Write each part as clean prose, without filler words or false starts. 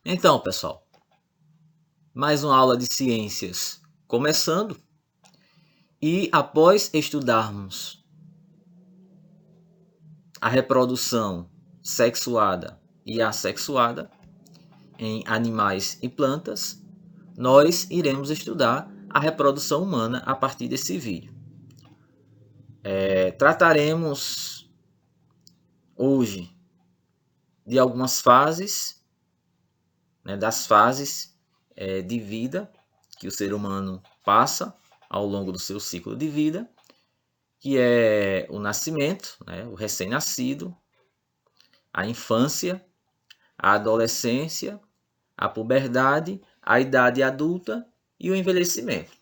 Então, pessoal, mais uma aula de ciências começando. E após estudarmos a reprodução sexuada e assexuada em animais e plantas, nós iremos estudar a reprodução humana a partir desse vídeo. Trataremos hoje de algumas fases, das fases de vida que o ser humano passa ao longo do seu ciclo de vida, que é o nascimento, o recém-nascido, a infância, a adolescência, a puberdade, a idade adulta e o envelhecimento.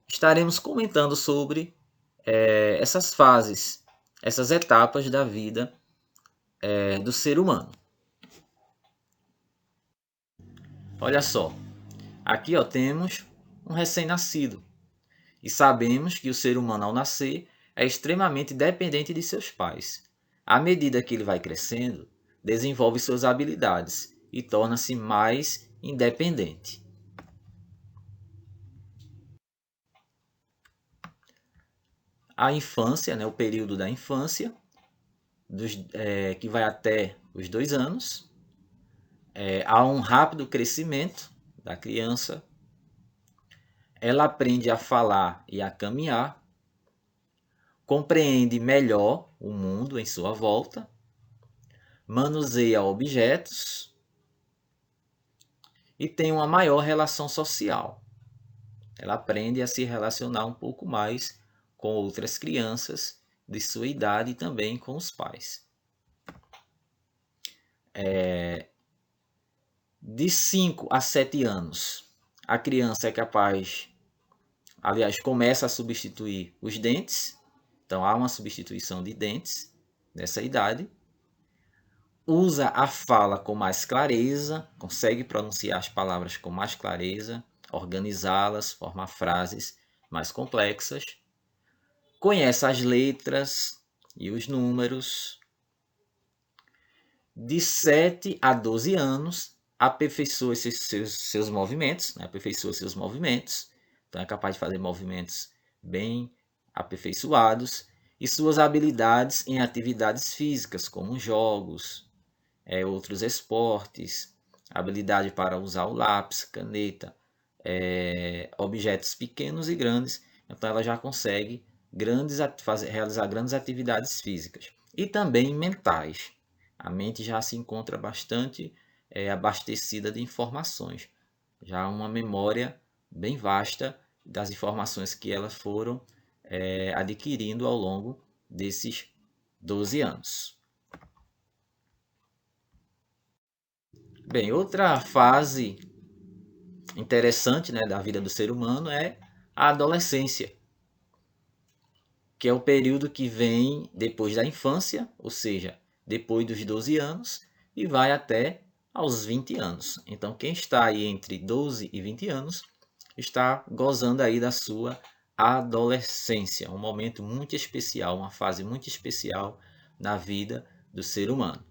Estaremos comentando sobre essas fases, essas etapas da vida do ser humano. Olha só, aqui temos um recém-nascido e sabemos que o ser humano ao nascer é extremamente dependente de seus pais. À medida que ele vai crescendo, desenvolve suas habilidades e torna-se mais independente. A infância, o período da infância, que vai até os 2 anos, há um rápido crescimento da criança, ela aprende a falar e a caminhar, compreende melhor o mundo em sua volta, manuseia objetos e tem uma maior relação social. Ela aprende a se relacionar um pouco mais com outras crianças de sua idade e também com os pais. De 5 a 7 anos, a criança é capaz, começa a substituir os dentes. Então, há uma substituição de dentes nessa idade. Usa a fala com mais clareza, consegue pronunciar as palavras com mais clareza, organizá-las, formar frases mais complexas. Conhece as letras e os números. De 7 a 12 anos, aperfeiçoa seus movimentos, então é capaz de fazer movimentos bem aperfeiçoados, e suas habilidades em atividades físicas, como jogos, outros esportes, habilidade para usar o lápis, caneta, objetos pequenos e grandes, então ela já consegue realizar grandes atividades físicas e também mentais. A mente já se encontra bastante abastecida de informações, já uma memória bem vasta das informações que elas foram adquirindo ao longo desses 12 anos. Bem, outra fase interessante da vida do ser humano é a adolescência, que é o período que vem depois da infância, ou seja, depois dos 12 anos, e vai até aos 20 anos. Então, quem está aí entre 12 e 20 anos está gozando aí da sua adolescência, um momento muito especial, uma fase muito especial na vida do ser humano.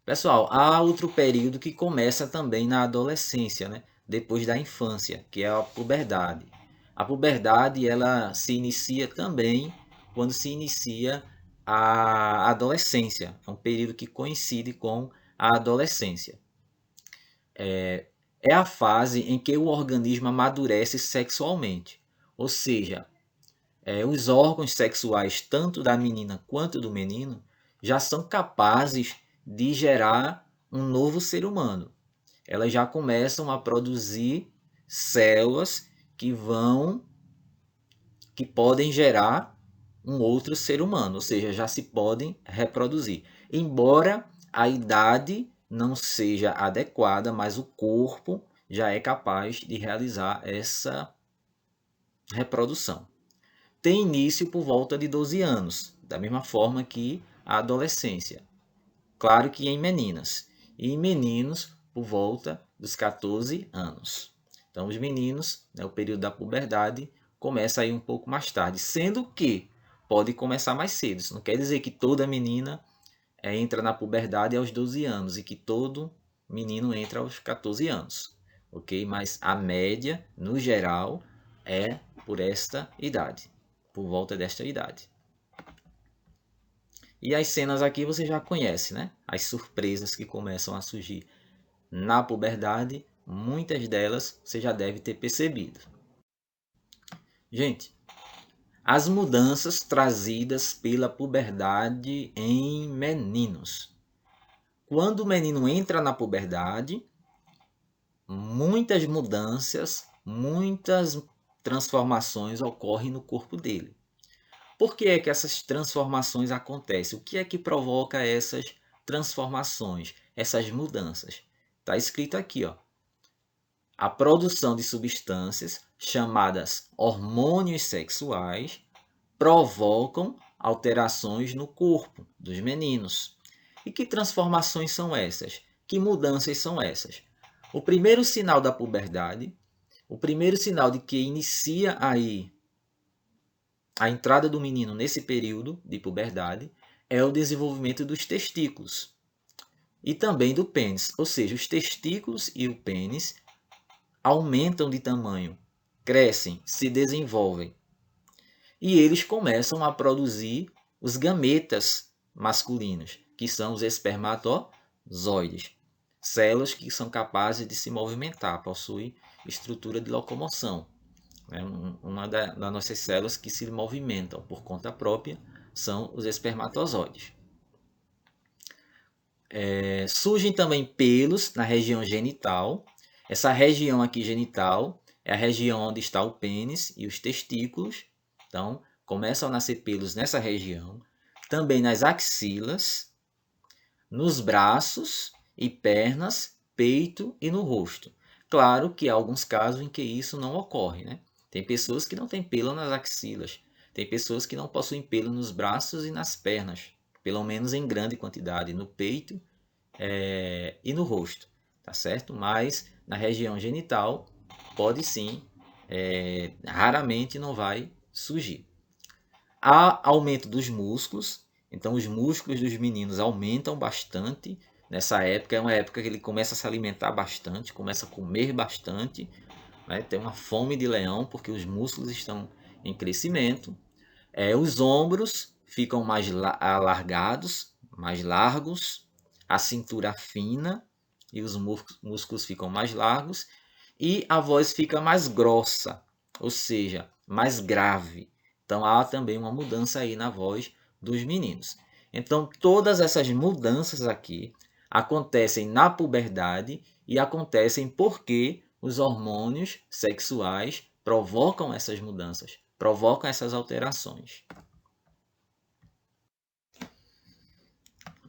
Pessoal, há outro período que começa também na adolescência, depois da infância, que é a puberdade. A puberdade ela se inicia também quando se inicia a adolescência. É um período que coincide com a adolescência. É a fase em que o organismo amadurece sexualmente. Ou seja, os órgãos sexuais, tanto da menina quanto do menino, já são capazes de gerar um novo ser humano. Elas já começam a produzir células que podem gerar um outro ser humano, ou seja, já se podem reproduzir. Embora a idade não seja adequada, mas o corpo já é capaz de realizar essa reprodução. Tem início por volta de 12 anos, da mesma forma que a adolescência. Claro que em meninas. E em meninos por volta dos 14 anos. Então, os meninos, o período da puberdade, começa aí um pouco mais tarde. Sendo que pode começar mais cedo. Isso não quer dizer que toda menina entra na puberdade aos 12 anos e que todo menino entra aos 14 anos, ok? Mas a média, no geral, é por esta idade, por volta desta idade. E as cenas aqui você já conhece, né? As surpresas que começam a surgir na puberdade, muitas delas você já deve ter percebido. Gente, as mudanças trazidas pela puberdade em meninos. Quando o menino entra na puberdade, muitas mudanças, muitas transformações ocorrem no corpo dele. Por que é que essas transformações acontecem? O que é que provoca essas transformações, essas mudanças? Está escrito aqui, ó. A produção de substâncias chamadas hormônios sexuais provocam alterações no corpo dos meninos. E que transformações são essas? Que mudanças são essas? O primeiro sinal da puberdade, o primeiro sinal de que inicia aí a entrada do menino nesse período de puberdade, é o desenvolvimento dos testículos e também do pênis. Ou seja, os testículos e o pênis aumentam de tamanho, crescem, se desenvolvem. E eles começam a produzir os gametas masculinos, que são os espermatozoides. Células que são capazes de se movimentar, possuem estrutura de locomoção. Uma das nossas células que se movimentam por conta própria são os espermatozoides. Surgem também pelos na região genital. Essa região aqui genital é a região onde está o pênis e os testículos. Então, começam a nascer pelos nessa região. Também nas axilas, nos braços e pernas, peito e no rosto. Claro que há alguns casos em que isso não ocorre, né? Tem pessoas que não têm pelo nas axilas. Tem pessoas que não possuem pelo nos braços e nas pernas. Pelo menos em grande quantidade, no peito e no rosto. Tá certo? Mas na região genital, pode sim, raramente não vai surgir. Há aumento dos músculos. Então os músculos dos meninos aumentam bastante. Nessa época é uma época que ele começa a se alimentar bastante, começa a comer bastante, né? Tem uma fome de leão porque os músculos estão em crescimento. Os ombros ficam mais alargados, mais largos, a cintura fina e os músculos ficam mais largos e a voz fica mais grossa, ou seja, mais grave. Então há também uma mudança aí na voz dos meninos. Então todas essas mudanças aqui acontecem na puberdade e acontecem porque os hormônios sexuais provocam essas mudanças, provocam essas alterações.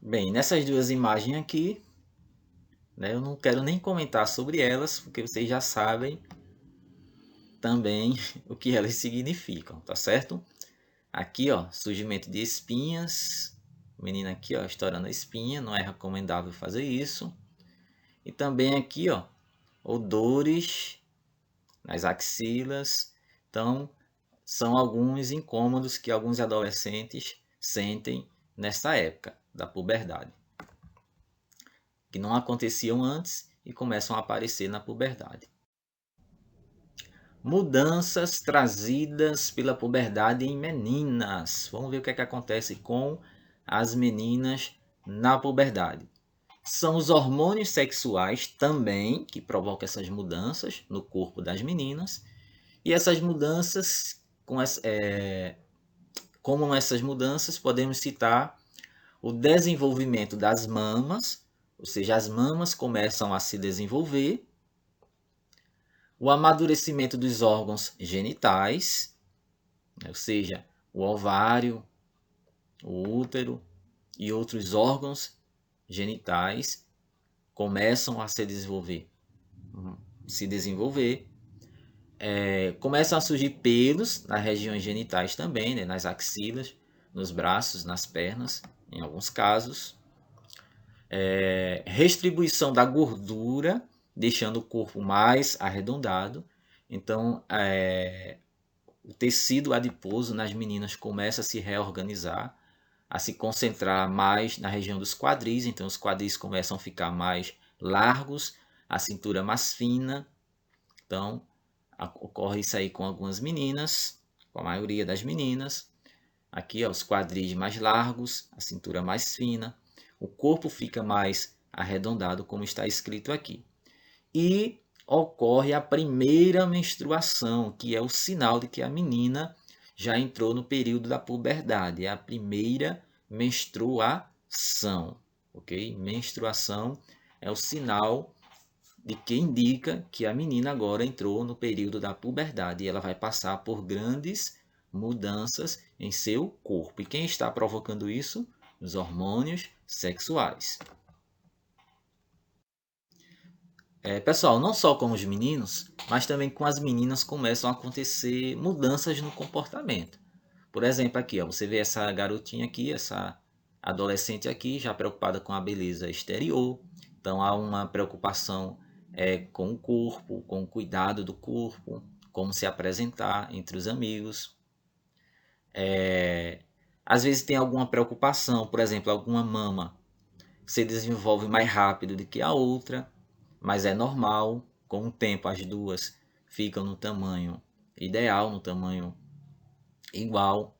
Bem, nessas duas imagens aqui, né, eu não quero nem comentar sobre elas, porque vocês já sabem também o que elas significam, tá certo? Aqui, ó, surgimento de espinhas. Menina aqui, ó, estourando a espinha, não é recomendável fazer isso. E também aqui, ó, odores nas axilas. Então, são alguns incômodos que alguns adolescentes sentem nessa época da puberdade, que não aconteciam antes e começam a aparecer na puberdade. Mudanças trazidas pela puberdade em meninas. Vamos ver o que é que acontece com as meninas na puberdade. São os hormônios sexuais também que provocam essas mudanças no corpo das meninas. E essas mudanças, como essas mudanças, podemos citar o desenvolvimento das mamas, ou seja, as mamas começam a se desenvolver, o amadurecimento dos órgãos genitais, ou seja, o ovário, o útero e outros órgãos genitais começam a se desenvolver. Começam a surgir pelos nas regiões genitais também, né, nas axilas, nos braços, nas pernas, em alguns casos. Restribuição da gordura, deixando o corpo mais arredondado. Então, o tecido adiposo nas meninas começa a se reorganizar, a se concentrar mais na região dos quadris, então os quadris começam a ficar mais largos, a cintura mais fina. Então, ocorre isso aí com algumas meninas, com a maioria das meninas. Aqui, ó, os quadris mais largos, a cintura mais fina, o corpo fica mais arredondado, como está escrito aqui. E ocorre a primeira menstruação, que é o sinal de que a menina já entrou no período da puberdade. É a primeira menstruação, ok? Menstruação é o sinal de que indica que a menina agora entrou no período da puberdade e ela vai passar por grandes mudanças em seu corpo. E quem está provocando isso? Os hormônios sexuais. Pessoal, não só com os meninos, mas também com as meninas começam a acontecer mudanças no comportamento. Por exemplo, aqui, ó, você vê essa garotinha aqui, essa adolescente aqui, já preocupada com a beleza exterior. Então há uma preocupação com o corpo, com o cuidado do corpo, como se apresentar entre os amigos. Às vezes tem alguma preocupação, por exemplo, alguma mama se desenvolve mais rápido do que a outra, mas é normal. Com o tempo, as duas ficam no tamanho ideal, no tamanho igual.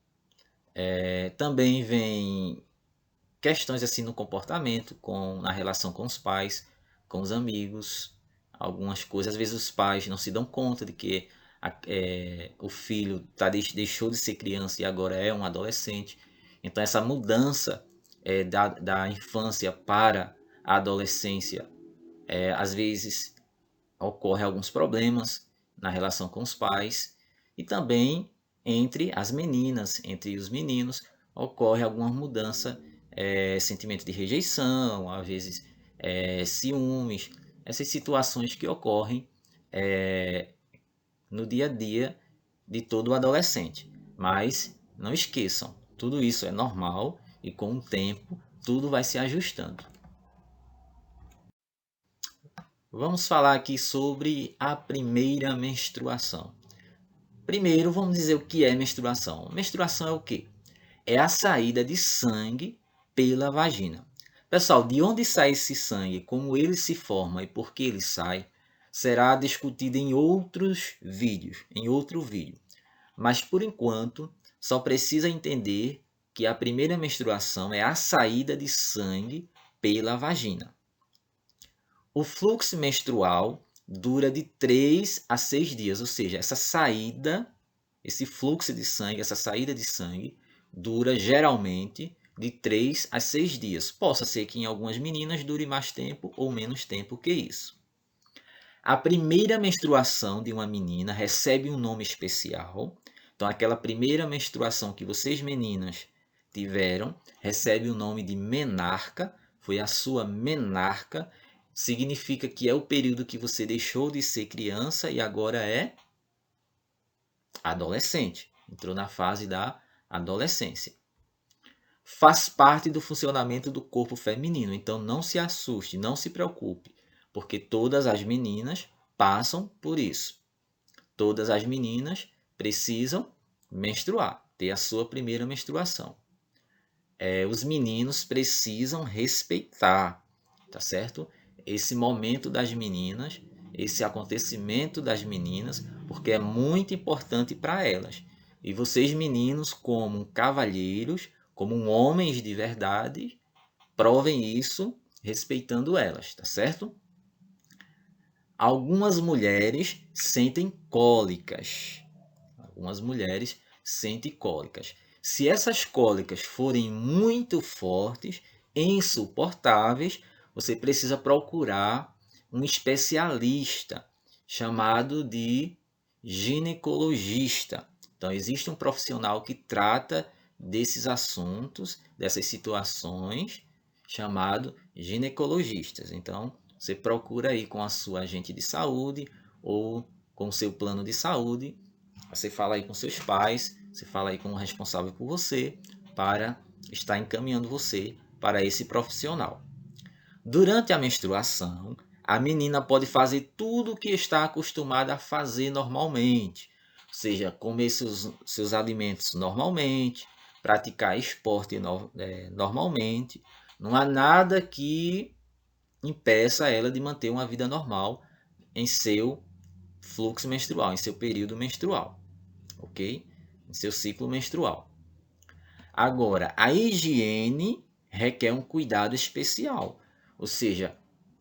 Também vem questões assim no comportamento, na relação com os pais, com os amigos, algumas coisas. Às vezes os pais não se dão conta de que o filho deixou de ser criança e agora é um adolescente. Então essa mudança da infância para a adolescência, às vezes ocorre alguns problemas na relação com os pais e também entre as meninas, entre os meninos, ocorre alguma mudança, sentimento de rejeição, às vezes ciúmes, essas situações que ocorrem no dia a dia de todo adolescente. Mas não esqueçam, tudo isso é normal e com o tempo tudo vai se ajustando. Vamos falar aqui sobre a primeira menstruação. Primeiro, vamos dizer o que é menstruação. Menstruação é o quê? É a saída de sangue pela vagina. Pessoal, de onde sai esse sangue, como ele se forma e por que ele sai, será discutido em outros vídeos, em outro vídeo. Mas por enquanto, só precisa entender que a primeira menstruação é a saída de sangue pela vagina. O fluxo menstrual dura de 3 a 6 dias, ou seja, essa saída, esse fluxo de sangue, essa saída de sangue, dura geralmente de 3 a 6 dias. Possa ser que em algumas meninas dure mais tempo ou menos tempo que isso. A primeira menstruação de uma menina recebe um nome especial. Então, aquela primeira menstruação que vocês meninas tiveram recebe o nome de menarca. Foi a sua menarca. Significa que é o período que você deixou de ser criança e agora é adolescente. Entrou na fase da adolescência. Faz parte do funcionamento do corpo feminino. Então não se assuste, não se preocupe, porque todas as meninas passam por isso. Todas as meninas precisam menstruar, ter a sua primeira menstruação. Os meninos precisam respeitar, tá certo? Esse momento das meninas, esse acontecimento das meninas, porque é muito importante para elas. E vocês meninos, como cavalheiros, como homens de verdade, provem isso respeitando elas, tá certo? Algumas mulheres sentem cólicas. Algumas mulheres sentem cólicas. Se essas cólicas forem muito fortes, insuportáveis, você precisa procurar um especialista chamado de ginecologista. Então, existe um profissional que trata desses assuntos, dessas situações, chamado ginecologistas. Então, você procura aí com a sua agente de saúde ou com o seu plano de saúde. Você fala aí com seus pais, você fala aí com o responsável por você para estar encaminhando você para esse profissional. Durante a menstruação, a menina pode fazer tudo o que está acostumada a fazer normalmente, ou seja, comer seus alimentos normalmente, praticar esporte normalmente. Não há nada que impeça ela de manter uma vida normal em seu fluxo menstrual, em seu período menstrual, ok? Em seu ciclo menstrual. Agora, a higiene requer um cuidado especial, ou seja,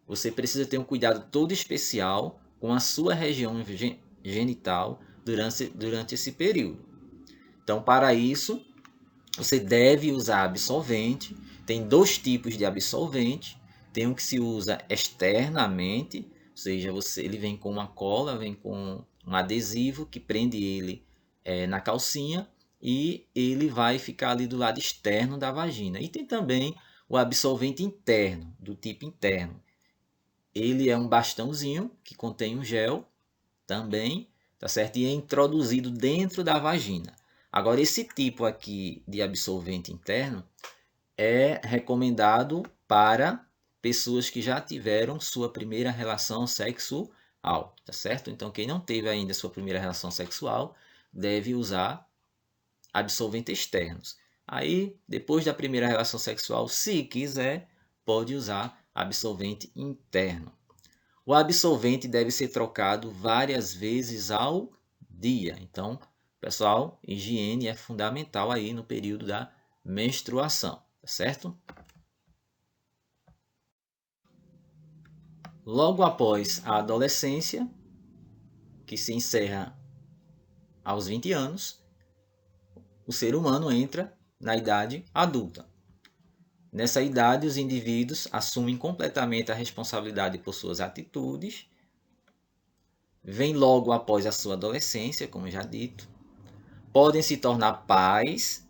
você precisa ter um cuidado todo especial com a sua região genital durante esse período. Então, para isso, você deve usar absorvente. Tem dois tipos de absorvente. Tem um que se usa externamente, ou seja, ele vem com uma cola, vem com um adesivo que prende ele na calcinha e ele vai ficar ali do lado externo da vagina. E tem também o absorvente interno, do tipo interno. Ele é um bastãozinho que contém um gel também, tá certo? E é introduzido dentro da vagina. Agora, esse tipo aqui de absorvente interno é recomendado para pessoas que já tiveram sua primeira relação sexual, tá certo? Então, quem não teve ainda sua primeira relação sexual deve usar absorventes externos. Aí, depois da primeira relação sexual, se quiser, pode usar absorvente interno. O absorvente deve ser trocado várias vezes ao dia. Então, pessoal, higiene é fundamental aí no período da menstruação, tá certo? Logo após a adolescência, que se encerra aos 20 anos, o ser humano entra na idade adulta. Nessa idade, os indivíduos assumem completamente a responsabilidade por suas atitudes, vem logo após a sua adolescência, como já dito, podem se tornar pais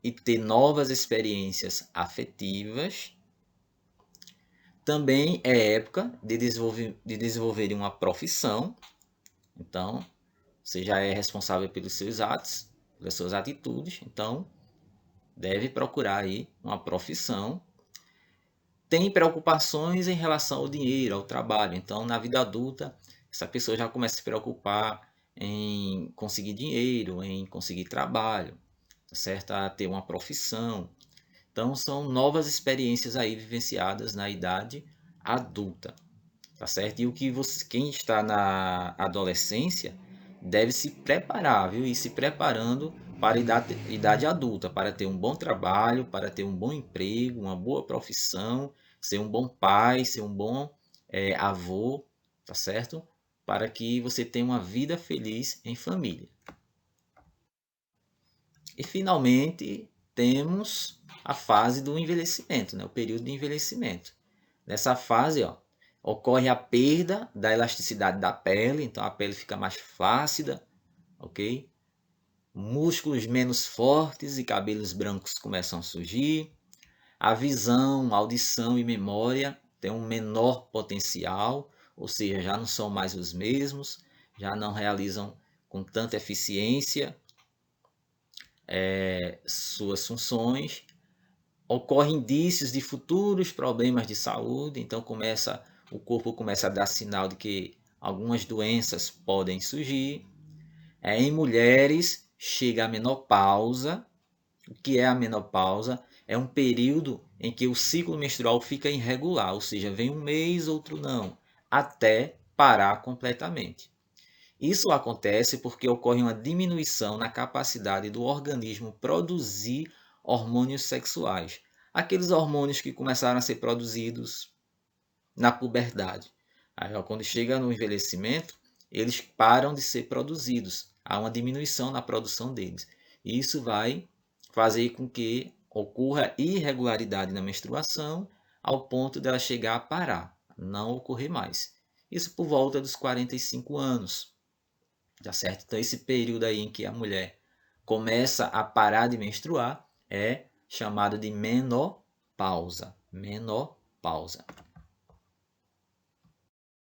e ter novas experiências afetivas. Também é época de desenvolver uma profissão. Então, você já é responsável pelos seus atos, pelas suas atitudes. Então, deve procurar aí uma profissão. Tem preocupações em relação ao dinheiro, ao trabalho. Então, na vida adulta, essa pessoa já começa a se preocupar em conseguir dinheiro, em conseguir trabalho, certo? A ter uma profissão. Então, são novas experiências aí vivenciadas na idade adulta, tá certo? E o que quem está na adolescência deve se preparar, viu? E se preparando para a idade adulta, para ter um bom trabalho, para ter um bom emprego, uma boa profissão, ser um bom pai, ser um bom avô, tá certo? Para que você tenha uma vida feliz em família. E finalmente temos a fase do envelhecimento, né? O período de envelhecimento. Nessa fase, ocorre a perda da elasticidade da pele, então a pele fica mais flácida, ok? Músculos menos fortes e cabelos brancos começam a surgir. A visão, audição e memória têm um menor potencial, ou seja, já não são mais os mesmos, já não realizam com tanta eficiência suas funções. Ocorrem indícios de futuros problemas de saúde, então o corpo começa a dar sinal de que algumas doenças podem surgir. Em mulheres chega a menopausa. O que é a menopausa? É um período em que o ciclo menstrual fica irregular, ou seja, vem um mês, outro não, até parar completamente. Isso acontece porque ocorre uma diminuição na capacidade do organismo produzir hormônios sexuais. Aqueles hormônios que começaram a ser produzidos na puberdade. Aí, quando chega no envelhecimento, eles param de ser produzidos. Há uma diminuição na produção deles. Isso vai fazer com que ocorra irregularidade na menstruação ao ponto dela chegar a parar, não ocorrer mais. Isso por volta dos 45 anos. Tá certo? Então, esse período aí em que a mulher começa a parar de menstruar é chamado de menopausa. Menopausa.